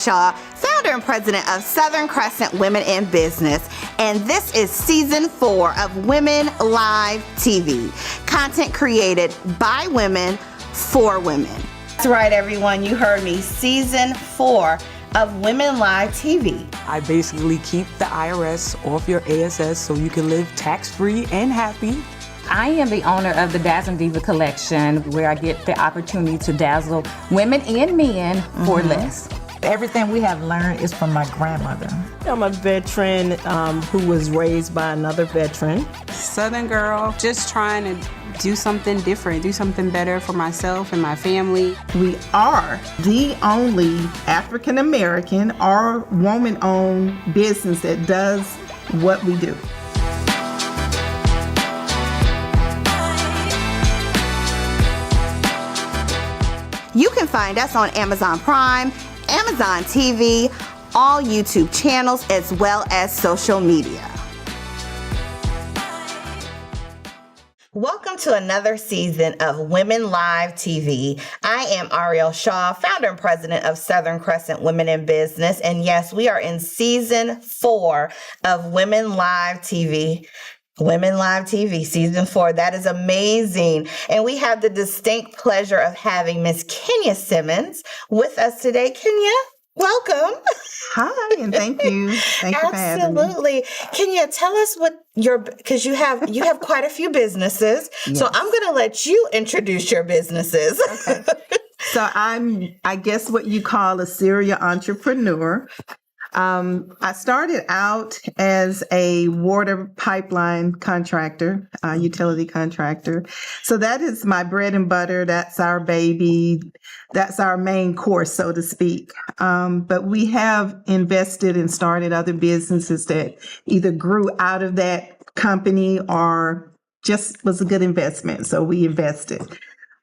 Shaw, founder and president of Southern Crescent Women in Business, and this is season 4 of Women Live TV, content created by women for women. That's right, everyone, you heard me, season 4 of Women Live TV. I basically keep the IRS off your ASS so you can live tax-free and happy. I am the owner of the Dazzle Diva collection, where I get the opportunity to dazzle women and men for less. Everything we have learned is from my grandmother. I'm a veteran who was raised by another veteran. Southern girl, just trying to do something different, do something better for myself and my family. We are the only African American or woman-owned business that does what we do. You can find us on Amazon Prime, Amazon TV, all YouTube channels, as well as social media. Welcome to another season of Women Live TV. I am Ariel Shaw, founder and president of Southern Crescent Women in Business. And yes, we are in season 4 of Women Live TV. Women Live TV, season 4. That is amazing. And we have the distinct pleasure of having Miss Kenya Simmons with us today. Kenya, welcome. Hi, and thank you. Thank you for having me. Absolutely. Kenya, tell us what because you have quite a few businesses. Yes. So I'm going to let you introduce your businesses. Okay. So I'm, I guess, what you call a serial entrepreneur. I started out as a water pipeline contractor, utility contractor. So that is my bread and butter. That's our baby. That's our main course, so to speak. But we have invested and started other businesses that either grew out of that company or just was a good investment. So we invested.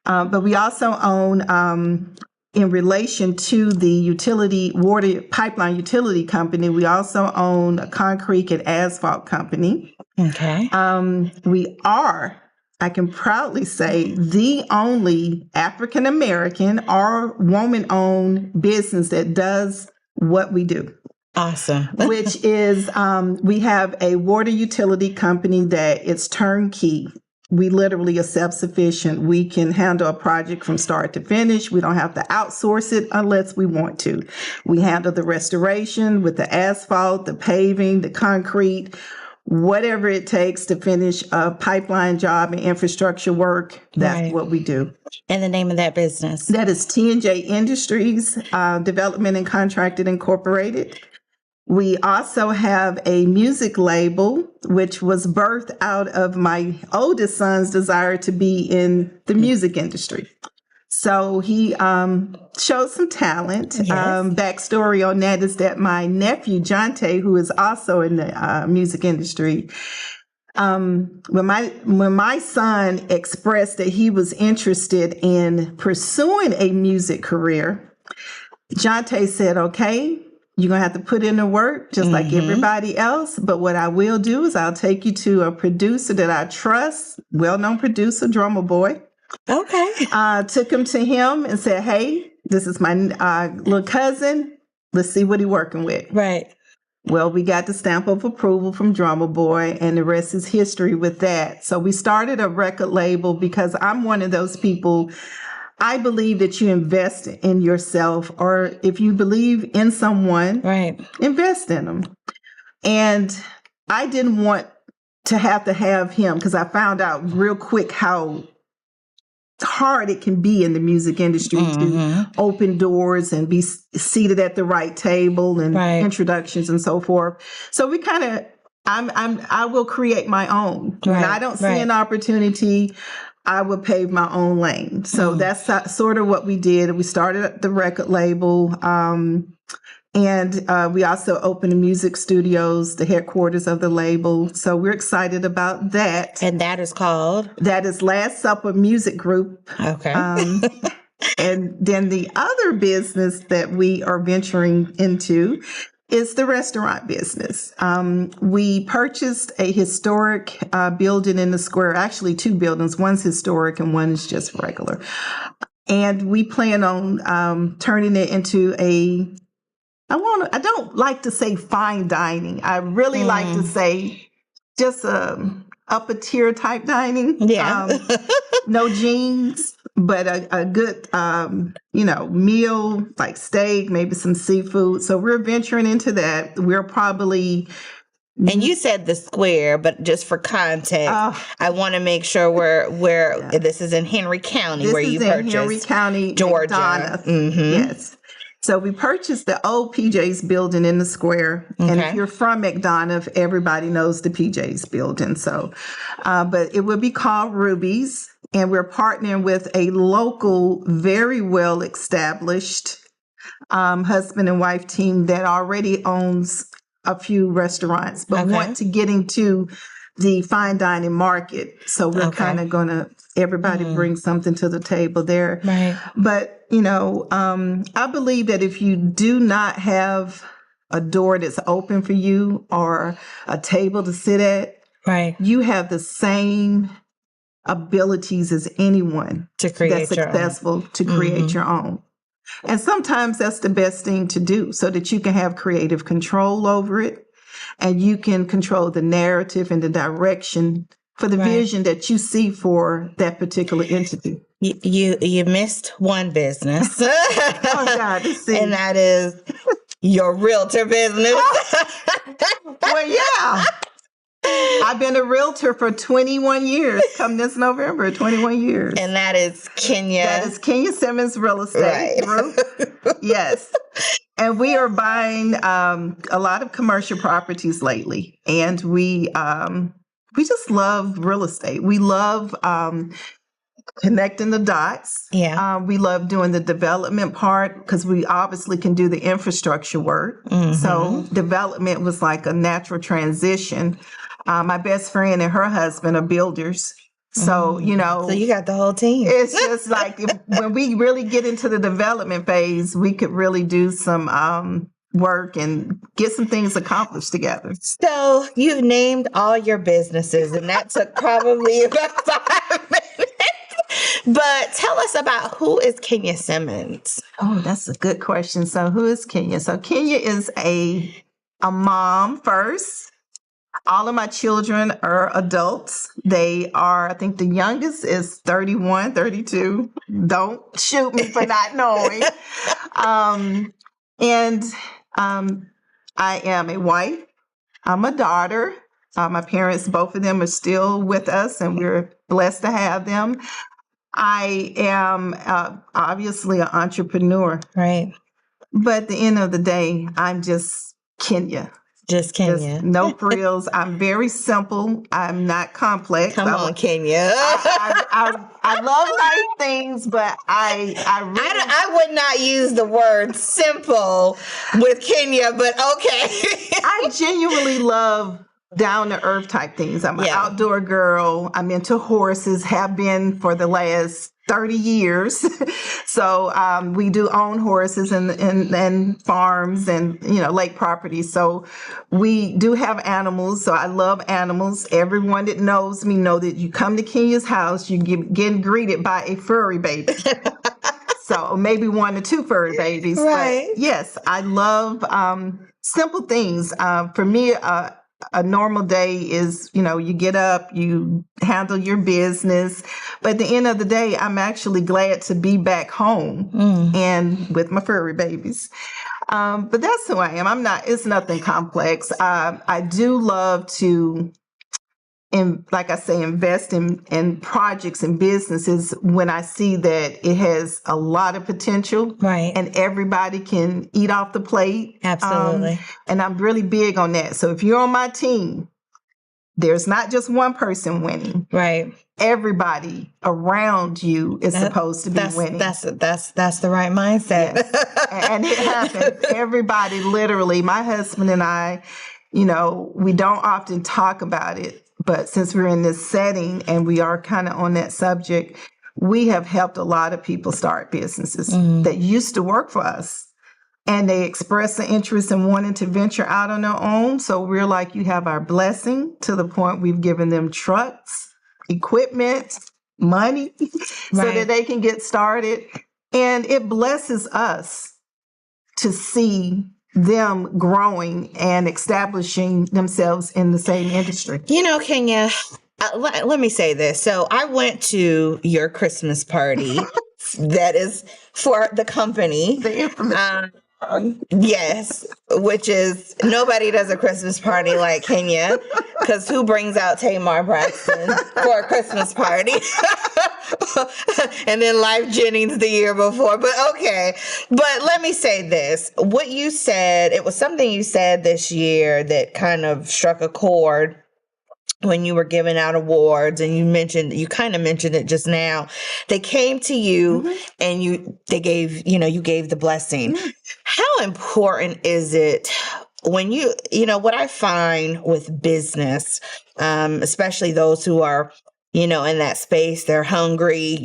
But we also own, in relation to the utility water pipeline utility company, we also own a concrete and asphalt company. Okay. We are, I can proudly say, the only African American or woman-owned business that does what we do. Awesome. Which is, we have a water utility company that it's turnkey. We literally are self-sufficient. We can handle a project from start to finish. We don't have to outsource it unless we want to. We handle the restoration with the asphalt, the paving, the concrete, whatever it takes to finish a pipeline job and infrastructure work. That's what we do. And the name of that business? That is T&J Industries, Development and Contracted Incorporated. We also have a music label, which was birthed out of my oldest son's desire to be in the music industry. So he showed some talent. Yes. Backstory on that is that my nephew, Jonte, who is also in the music industry, when my son expressed that he was interested in pursuing a music career, Jonte said, okay, you're going to have to put in the work just like everybody else. But what I will do is I'll take you to a producer that I trust, well-known producer, Drummer Boy. Okay. Took him to him and said, hey, this is my little cousin. Let's see what he's working with. Right. Well, we got the stamp of approval from Drummer Boy, and the rest is history with that. So we started a record label because I'm one of those people. I believe that you invest in yourself, or if you believe in someone, invest in them. And I didn't want to have him because I found out real quick how hard it can be in the music industry to open doors and be seated at the right table and introductions and so forth. So we kind of, I will create my own. When I don't see an opportunity, I would pave my own lane. So that's sort of what we did. We started the record label, and we also opened the music studios, the headquarters of the label. So we're excited about that. And that is called? That is Last Supper Music Group. Okay. And then the other business that we are venturing into is the restaurant business. We purchased a historic building in the square, actually 2 buildings. One's historic and one is just regular. And we plan on turning it into a I don't like to say fine dining. I really like to say just upper tier type dining. Yeah. No jeans, but a good, meal like steak, maybe some seafood. So we're venturing into that. We're probably. And you said the square, but just for context, I want to make sure this is in Henry County where you purchased. Henry County, Georgia. McDonough. Yes. So we purchased the old PJ's building in the square. And if you're from McDonough, everybody knows the PJ's building. So, but it would be called Ruby's. And we're partnering with a local, very well established husband and wife team that already owns a few restaurants, but want to get into the fine dining market. So we're kind of going to, everybody bring something to the table there. Right. But, I believe that if you do not have a door that's open for you or a table to sit at, you have the same abilities as anyone to create that's successful to create your own. And sometimes that's the best thing to do so that you can have creative control over it and you can control the narrative and the direction for the vision that you see for that particular entity. You missed one business. Oh, God, and that is your realtor business. Well, yeah. I've been a realtor for 21 years. Come this November, 21 years. And that is Kenya. That is Kenya Simmons Real Estate Group. Yes. And we are buying a lot of commercial properties lately. And we just love real estate. We love connecting the dots. Yeah. We love doing the development part because we obviously can do the infrastructure work. So development was like a natural transition. My best friend and her husband are builders. So, So you got the whole team. It's just like when we really get into the development phase, we could really do some work and get some things accomplished together. So you've named all your businesses, and that took probably about 5 minutes. But tell us about who is Kenya Simmons? Oh, that's a good question. So who is Kenya? So Kenya is a mom first. All of my children are adults. They are, I think the youngest is 31, 32. Don't shoot me for not knowing. And I am a wife. I'm a daughter. My parents, both of them are still with us, and we're blessed to have them. I am obviously an entrepreneur. Right. But at the end of the day, I'm just Kenya. Just Kenya. Just no frills. I'm very simple. I'm not complex. Come on, Kenya. I love nice things, but I would not use the word simple with Kenya, but okay. I genuinely love down to earth type things. I'm an outdoor girl. I'm into horses, have been for the last 30 years. So we do own horses and farms and, lake properties. So we do have animals. So I love animals. Everyone that knows me know that you come to Kenya's house, you get greeted by a furry baby. So maybe 1 or 2 furry babies. Right. But yes, I love simple things. For me, a normal day is, you get up, you handle your business. But at the end of the day, I'm actually glad to be back home and with my furry babies. But that's who I am. It's nothing complex. I do love to, like I say, invest in projects and businesses when I see that it has a lot of potential. Right. And everybody can eat off the plate. Absolutely. And I'm really big on that. So if you're on my team, there's not just one person winning. Right. Everybody around you is supposed to be winning. That's the right mindset. Yes. And it happens. Everybody, literally, my husband and I, we don't often talk about it. But since we're in this setting and we are kind of on that subject, we have helped a lot of people start businesses that used to work for us. And they express an interest in wanting to venture out on their own. So we're like, you have our blessing to the point we've given them trucks, equipment, money, so that they can get started. And it blesses us to see them growing and establishing themselves in the same industry. You know, Kenya, let me say this. So I went to your Christmas party that is for the company. The infamous. Yes, which is nobody does a Christmas party like Kenya, because who brings out Tamar Braxton for a Christmas party? And then Life Jennings the year before. But okay. But let me say this. What you said, it was something you said this year that kind of struck a chord when you were giving out awards, and you kind of mentioned it just now. They came to you and you gave the blessing. How important is it when what I find with business, especially those who are, in that space, they're hungry,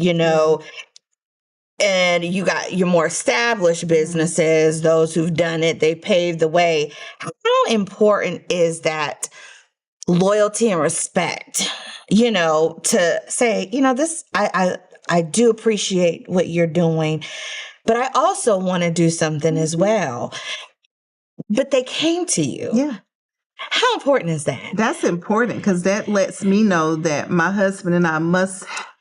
and you got your more established businesses, those who've done it, they paved the way. How important is that loyalty and respect, to say, this, I do appreciate what you're doing, but I also want to do something as well. But they came to you. Yeah. How important is that? That's important because that lets me know that my husband and I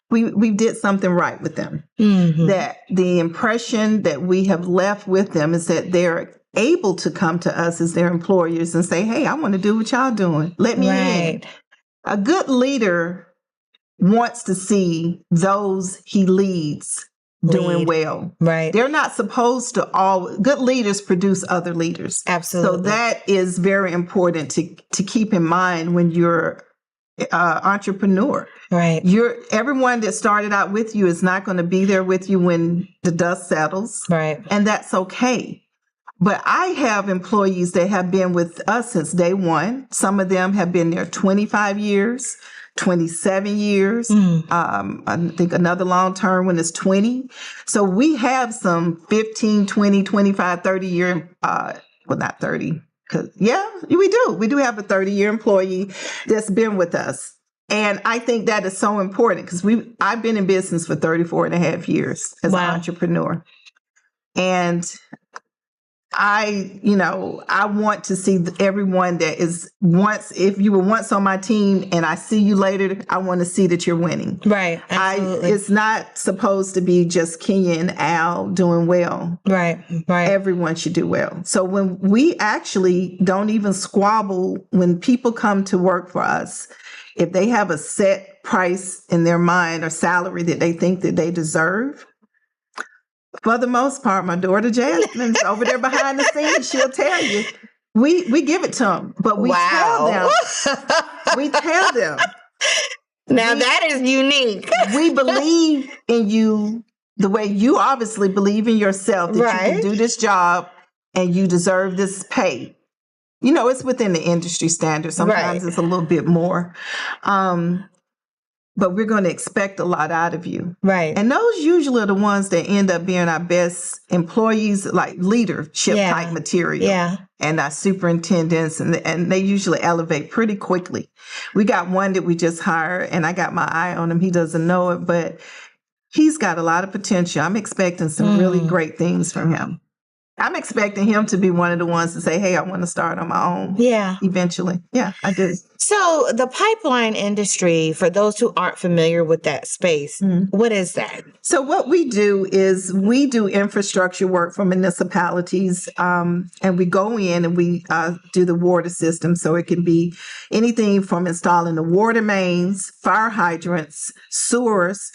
we did something right with them. Mm-hmm. That the impression that we have left with them is that they're able to come to us as their employers and say, hey, I want to do what y'all doing. Let me in. A good leader wants to see those he leads doing well. Right. They're not supposed to good leaders produce other leaders. Absolutely. So that is very important to keep in mind when you're entrepreneur. Right. Everyone that started out with you is not going to be there with you when the dust settles. Right. And that's okay. But I have employees that have been with us since day one. Some of them have been there 25 years, 27 years. I think another long term one is 20. So we have some 15, 20, 25, 30 year, well, not 30. Yeah, we do. We do have a 30-year employee that's been with us. And I think that is so important because I've been in business for 34 and a half years as an entrepreneur. And I want to see everyone that is if you were once on my team and I see you later, I want to see that you're winning. Right. Absolutely. It's not supposed to be just Kenya and Al doing well. Right. Right. Everyone should do well. So when we actually don't even squabble when people come to work for us, if they have a set price in their mind or salary that they think that they deserve, for the most part, my daughter Jasmine's over there behind the scenes. She'll tell you. We give it to them, but we tell them. We tell them. Now that is unique. We believe in you the way you obviously believe in yourself, that you can do this job and you deserve this pay. It's within the industry standard. Sometimes it's a little bit more. But we're going to expect a lot out of you. Right. And those usually are the ones that end up being our best employees, like leadership type material. Yeah. And our superintendents, and they usually elevate pretty quickly. We got one that we just hired, and I got my eye on him. He doesn't know it, but he's got a lot of potential. I'm expecting some really great things from him. I'm expecting him to be one of the ones to say, hey, I want to start on my own. Yeah. Eventually. Yeah, I do. So the pipeline industry, for those who aren't familiar with that space, what is that? So what we do is we do infrastructure work for municipalities, and we go in and we do the water system. So it can be anything from installing the water mains, fire hydrants, sewers.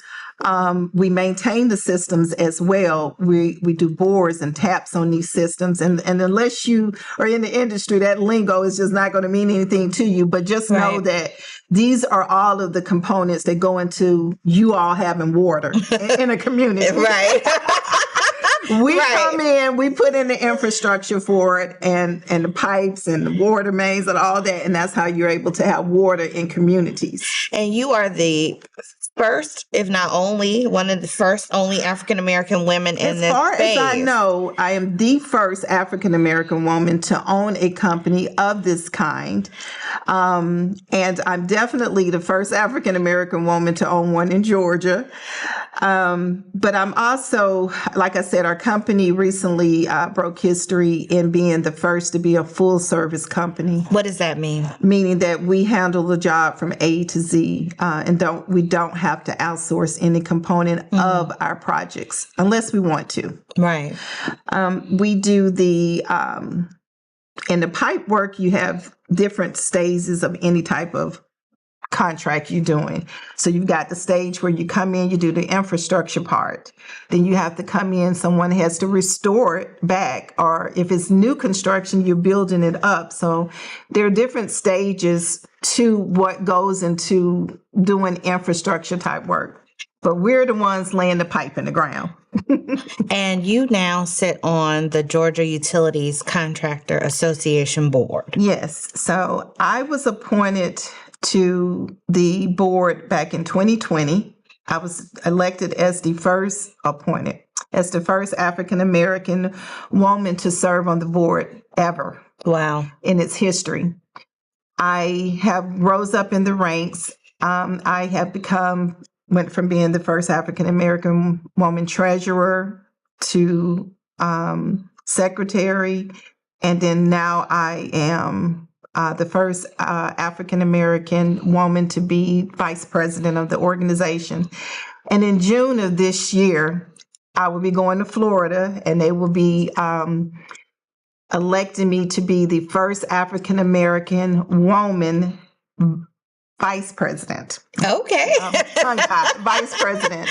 We maintain the systems as well. We do bores and taps on these systems. And unless you are in the industry, that lingo is just not going to mean anything to you. But just know that these are all of the components that go into you all having water in a community. Right. We come in, we put in the infrastructure for it and the pipes and the water mains and all that. And that's how you're able to have water in communities. And you are the first, if not only, one of the first only African American women in As this far space. as I know, I am the first African American woman to own a company of this kind. And I'm definitely the first African American woman to own one in Georgia. But I'm also, like I said, our company recently broke history in being the first to be a full service company. What does that mean? Meaning that we handle the job from A to Z, and we don't have to outsource any component of our projects unless we want to. Right. We do in the pipe work, you have different stages of any type of contract you're doing. So you've got the stage where you come in, you do the infrastructure part. Then you have to come in, someone has to restore it back. Or if it's new construction, you're building it up. So there are different stages to what goes into doing infrastructure type work. But we're the ones laying the pipe in the ground. And you now sit on the Georgia Utilities Contractor Association board. Yes. So I was appointed to the board back in 2020. I was elected as the first African American woman to serve on the board ever. Wow. In its history. I have rose up in the ranks. I have went from being the first African American woman treasurer to secretary, and then now I am the first African American woman to be vice president of the organization. And in June of this year, I will be going to Florida, and they will be electing me to be the first African American woman vice president. Okay. Vice president.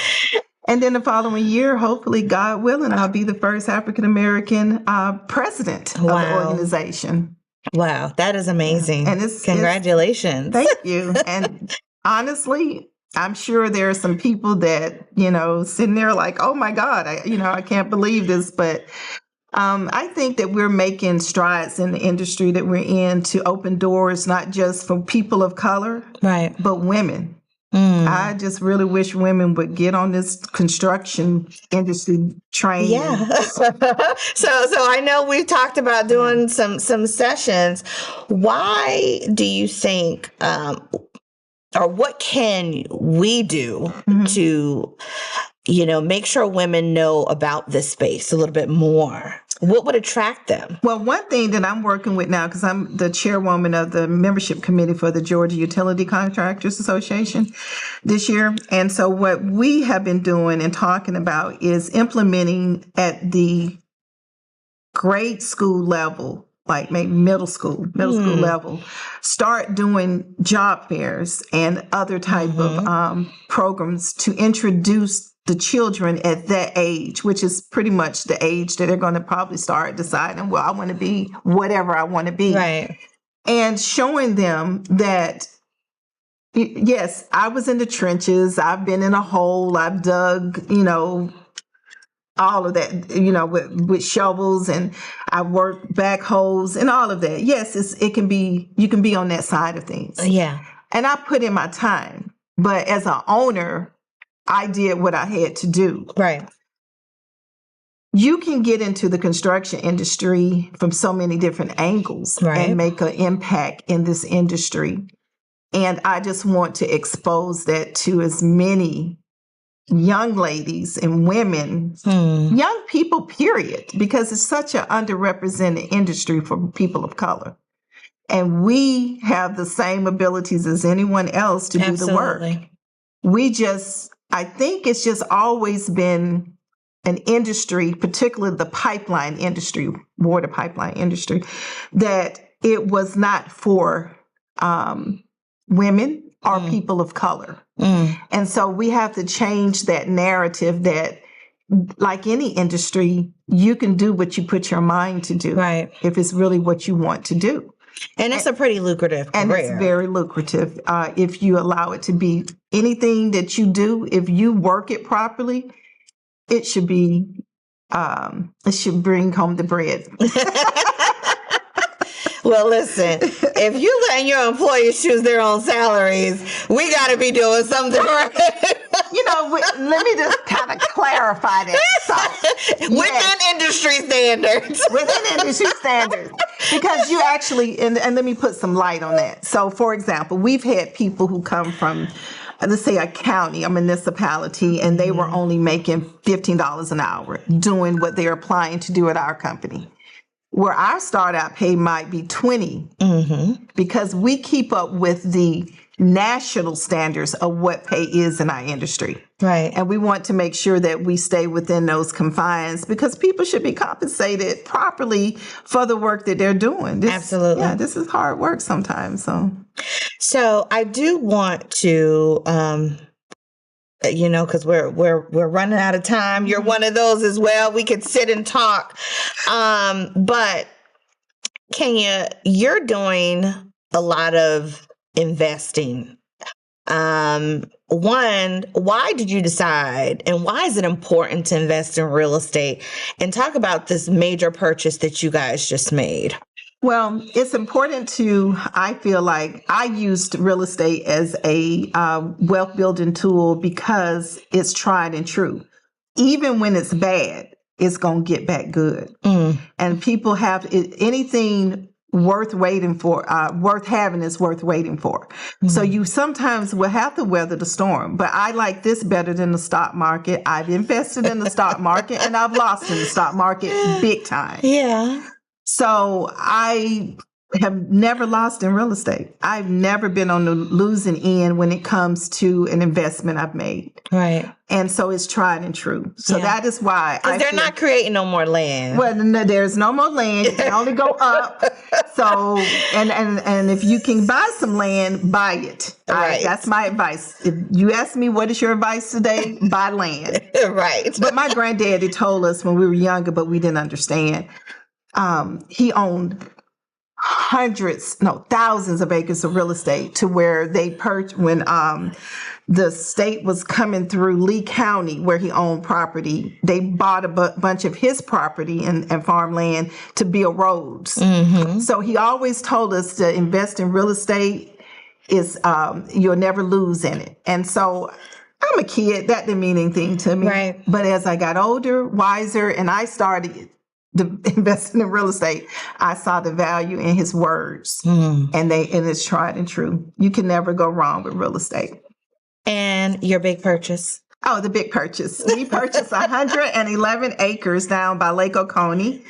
And then the following year, hopefully, God willing, I'll be the first African American president of the organization. Wow, that is amazing. And congratulations. Thank you. And honestly, I'm sure there are some people that, sitting there like, oh my God, I can't believe this. But I think that we're making strides in the industry that we're in to open doors, not just for people of color, right, but women. I just really wish women would get on this construction industry train. Yeah. So I know we've talked about doing some sessions. Why do you think, or what can we do to, make sure women know about this space a little bit more? What would attract them? Well, one thing that I'm working with now, because I'm the chairwoman of the membership committee for the Georgia Utility Contractors Association this year. And so what we have been doing and talking about is implementing at the grade school level, like maybe middle school level, start doing job fairs and other type of programs to introduce the children at that age, which is pretty much the age that they're going to probably start deciding, well, I want to be whatever I want to be. Right. And showing them that, yes, I was in the trenches. I've been in a hole. I've dug, all of that, with shovels, and I worked backhoes and all of that. Yes, you can be on that side of things. Yeah. And I put in my time, but as an owner, I did what I had to do. Right. You can get into the construction industry from so many different angles and make an impact in this industry. And I just want to expose that to as many young ladies and women, young people, period, because it's such an underrepresented industry for people of color. And we have the same abilities as anyone else to do the work. I think it's just always been an industry, particularly the pipeline industry, water pipeline industry, that it was not for women or people of color. And so we have to change that narrative that, like any industry, you can do what you put your mind to do, if it's really what you want to do. And it's a pretty lucrative career. And it's very lucrative if you allow it to be. Anything that you do, if you work it properly, it should bring home the bread. Well, listen, if you letting your employees choose their own salaries, we got to be doing something right. Let me just kind of clarify that. So, Within industry standards. Within industry standards. Because you actually, and let me put some light on that. So, for example, we've had people who come from, let's say, a county, a municipality, and they were only making $15 an hour doing what they're applying to do at our company. Where our startup pay might be $20, because we keep up with the national standards of what pay is in our industry. Right. And we want to make sure that we stay within those confines, because people should be compensated properly for the work that they're doing. Absolutely. Yeah, this is hard work sometimes. So I do want to, because we're running out of time. You're one of those as well. We could sit and talk. But Kenya, you're doing a lot of investing. One, why did you decide, and why is it important to invest in real estate? And talk about this major purchase that you guys just made. Well, it's important I feel like I used real estate as a wealth building tool because it's tried and true. Even when it's bad, it's going to get back good. And people have anything worth waiting for, worth having is worth waiting for. So you sometimes will have to weather the storm, but I like this better than the stock market. I've invested in the stock market and I've lost in the stock market big time. Yeah. So I have never lost in real estate. I've never been on the losing end when it comes to an investment I've made. Right. And so it's tried and true. So that is why. Because they're not creating no more land. Well, no, there's no more land. You can only go up. So, and if you can buy some land, buy it. Right. That's my advice. If you ask me, what is your advice today? Buy land. Right. But my granddaddy told us when we were younger, but we didn't understand. He owned thousands of acres of real estate to where they purchased when the state was coming through Lee County where he owned property. They bought a bunch of his property and farmland to build roads. So he always told us to invest in real estate is you'll never lose in it. And so I'm a kid. That didn't mean anything to me. Right. But as I got older, wiser, and I started investing in real estate, I saw the value in his words, and it's tried and true. You can never go wrong with real estate. And your big purchase? Oh, the big purchase. We purchased 111 acres down by Lake Oconee.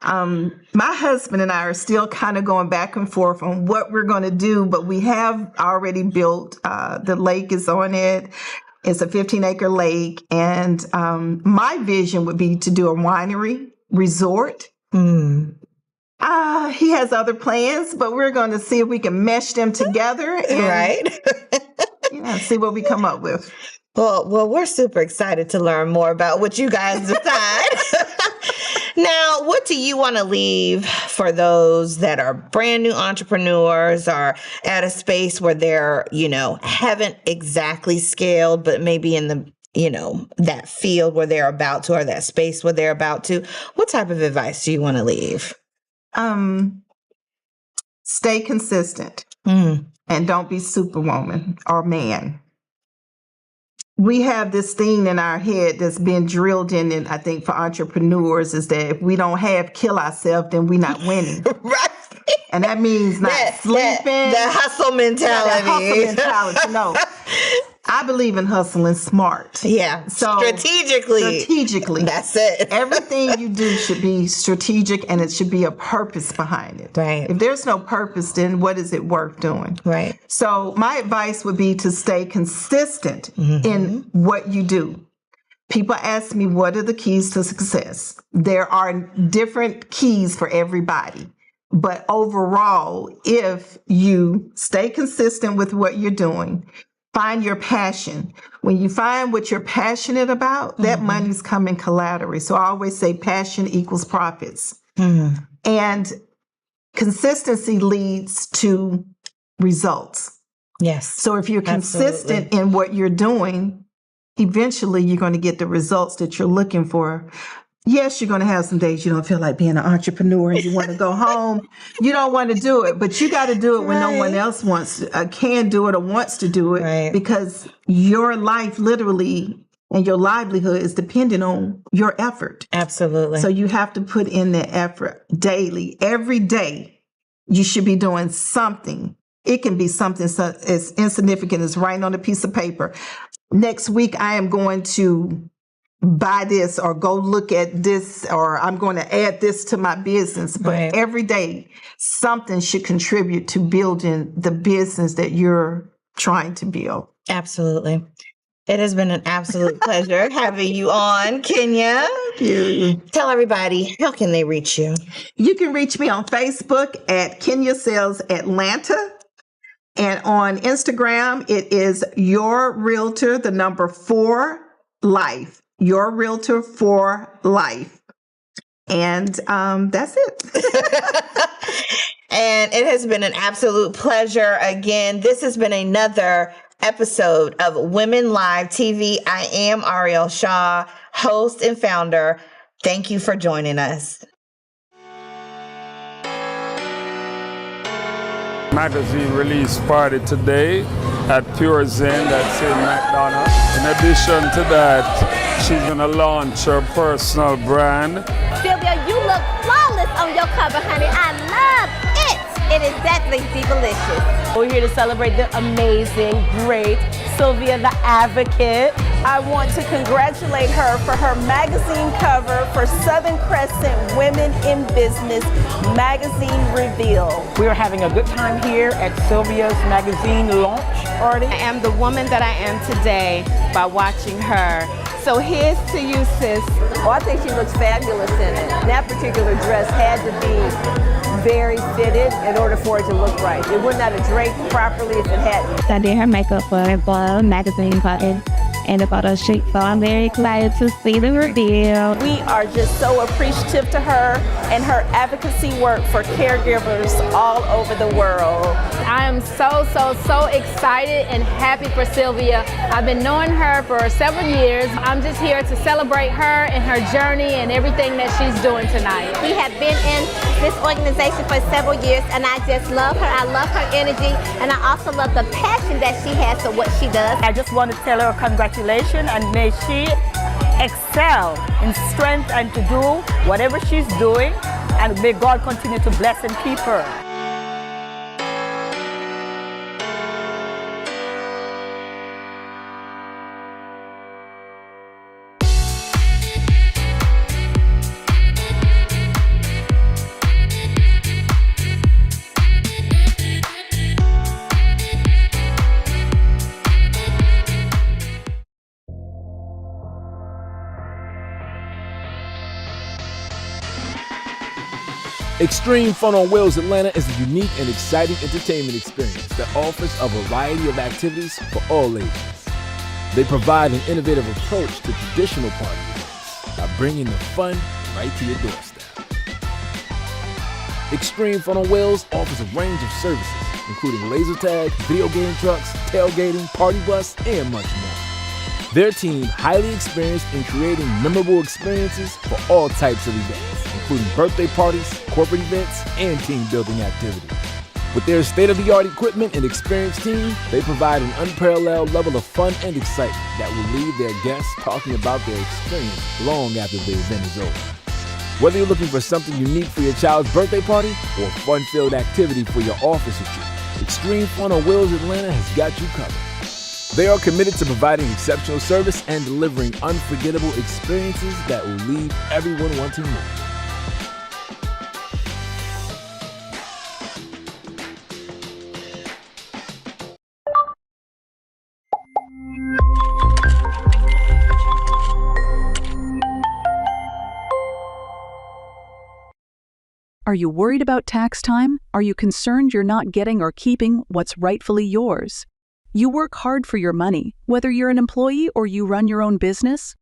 My husband and I are still kind of going back and forth on what we're going to do, but we have already built, the lake is on it. It's a 15-acre lake, and my vision would be to do a winery resort. He has other plans, but we're going to see if we can mesh them together and see what we come up with. Well, we're super excited to learn more about what you guys decide. Now, what do you want to leave for those that are brand new entrepreneurs or at a space where they're, haven't exactly scaled, but maybe in the that field where they're about to, or that space where they're about to? What type of advice do you want to leave? Stay consistent and don't be superwoman or man. We have this thing in our head that's been drilled in, and I think for entrepreneurs, is that if we don't kill ourselves, then we're not winning. Right. And that means not sleeping. The hustle mentality. The hustle mentality. No. I believe in hustling smart. Yeah. So strategically. That's it. Everything you do should be strategic, and it should be a purpose behind it. Right. If there's no purpose, then what is it worth doing? Right. So my advice would be to stay consistent in what you do. People ask me, what are the keys to success? There are different keys for everybody. But overall, if you stay consistent with what you're doing, find your passion. When you find what you're passionate about, that money's coming collaterally. So I always say passion equals profits. And consistency leads to results. Yes. So if you're consistent in what you're doing, eventually you're going to get the results that you're looking for. Yes, you're going to have some days you don't feel like being an entrepreneur and you want to go home. You don't want to do it, but you got to do it when no one else can do it or wants to do it, because your life literally and your livelihood is dependent on your effort. Absolutely. So you have to put in the effort daily. Every day, you should be doing something. It can be something as insignificant as writing on a piece of paper. Next week, I am going to buy this or go look at this, or I'm going to add this to my business. But every day, something should contribute to building the business that you're trying to build. Absolutely. It has been an absolute pleasure having you on, Kenya. Thank you. Tell everybody, how can they reach you? You can reach me on Facebook at Kenya Sales Atlanta. And on Instagram, it is Your Realtor, the number 4 Life. Your Realtor for Life. And that's it. And it has been an absolute pleasure. Again, this has been another episode of Women Live TV. I am Ariel Shaw, host and founder. Thank you for joining us. Magazine release party today at Pure Zen, that's in McDonough. In addition to that, she's gonna launch her personal brand. Sylvia, you look flawless on your cover, honey. I love it. It is definitely delicious. We're here to celebrate the amazing, great Sylvia the Advocate. I want to congratulate her for her magazine cover for Southern Crescent Women in Business Magazine Reveal. We are having a good time here at Sylvia's magazine launch party. I am the woman that I am today by watching her. So here's to you, sis. Oh, I think she looks fabulous in it. That particular dress had to be very fitted in order for it to look right. It would not have draped properly if it hadn't. I did her makeup for a magazine button and the photo shoot, so I'm very excited to see the reveal. We are just so appreciative to her and her advocacy work for caregivers all over the world. I am so excited and happy for Sylvia. I've been knowing her for several years. I'm just here to celebrate her and her journey and everything that she's doing tonight. We have been in this organization for several years, and I just love her. I love her energy, and I also love the passion that she has for what she does. I just want to tell her congratulations, and may she excel in strength and to do whatever she's doing, and may God continue to bless and keep her. Extreme Fun on Wheels Atlanta is a unique and exciting entertainment experience that offers a variety of activities for all ages. They provide an innovative approach to traditional party events by bringing the fun right to your doorstep. Extreme Fun on Wheels offers a range of services, including laser tag, video game trucks, tailgating, party bus, and much more. Their team highly experienced in creating memorable experiences for all types of events, including birthday parties, corporate events, and team building activities. With their state-of-the-art equipment and experienced team, they provide an unparalleled level of fun and excitement that will leave their guests talking about their experience long after the event is over. Whether you're looking for something unique for your child's birthday party or a fun-filled activity for your office retreat, Extreme Fun on Wheels Atlanta has got you covered. They are committed to providing exceptional service and delivering unforgettable experiences that will leave everyone wanting more. Are you worried about tax time? Are you concerned you're not getting or keeping what's rightfully yours? You work hard for your money, whether you're an employee or you run your own business.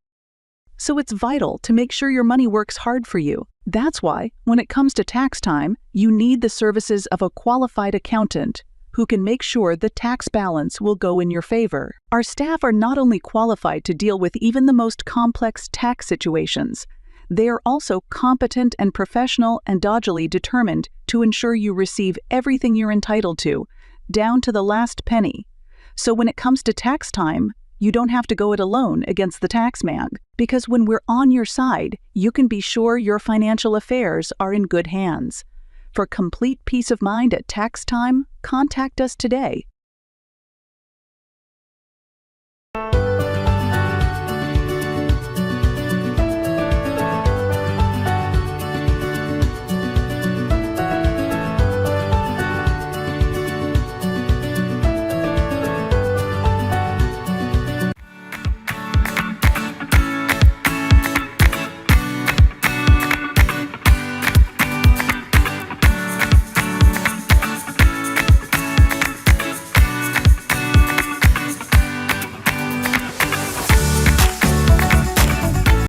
So it's vital to make sure your money works hard for you. That's why, when it comes to tax time, you need the services of a qualified accountant who can make sure the tax balance will go in your favor. Our staff are not only qualified to deal with even the most complex tax situations, They are also competent and professional and doggedly determined to ensure you receive everything you're entitled to, down to the last penny. So when it comes to tax time, you don't have to go it alone against the tax man, because when we're on your side, you can be sure your financial affairs are in good hands. For complete peace of mind at tax time, contact us today